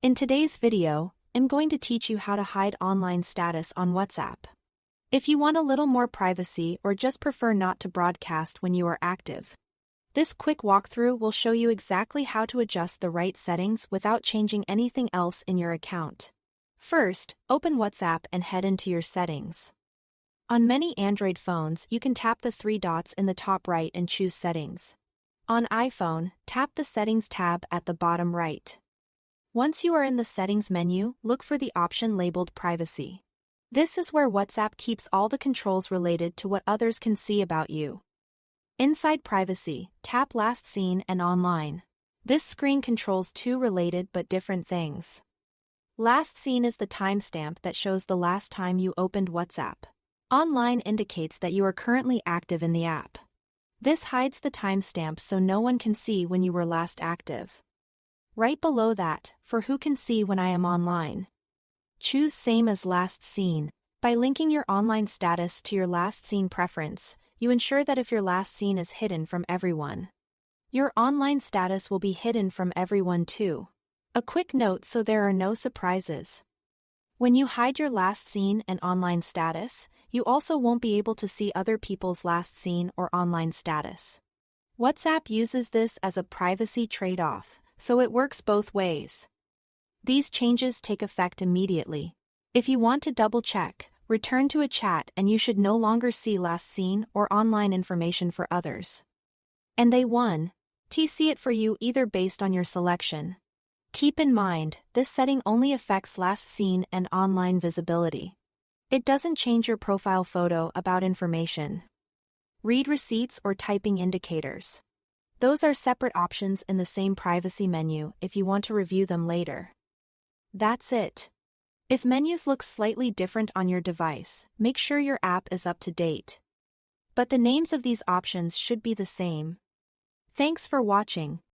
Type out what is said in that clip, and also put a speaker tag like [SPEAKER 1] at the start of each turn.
[SPEAKER 1] In today's video, I'm going to teach you how to hide online status on WhatsApp. If you want a little more privacy or just prefer not to broadcast when you are active, this quick walkthrough will show you exactly how to adjust the right settings without changing anything else in your account. First, open WhatsApp and head into your settings. On many Android phones, you can tap the three dots in the top right and choose Settings. On iPhone, tap the Settings tab at the bottom right. Once you are in the Settings menu, look for the option labeled Privacy. This is where WhatsApp keeps all the controls related to what others can see about you. Inside Privacy, tap Last Seen and Online. This screen controls two related but different things. Last Seen is the timestamp that shows the last time you opened WhatsApp. Online indicates that you are currently active in the app. This hides the timestamp so no one can see when you were last active. Right below that, for who can see when I am online, choose Same as Last Seen. By linking your online status to your last seen preference, you ensure that if your last seen is hidden from everyone, your online status will be hidden from everyone too. A quick note so there are no surprises. When you hide your last seen and online status, you also won't be able to see other people's last seen or online status. WhatsApp uses this as a privacy trade-off, so it works both ways. These changes take effect immediately. If you want to double-check, return to a chat and you should no longer see last seen or online information for others. And they won't see it for you either based on your selection. Keep in mind, this setting only affects last seen and online visibility. It doesn't change your profile photo about information, read receipts or typing indicators. Those are separate options in the same privacy menu if you want to review them later. That's it. If menus look slightly different on your device, make sure your app is up to date. But the names of these options should be the same. Thanks for watching.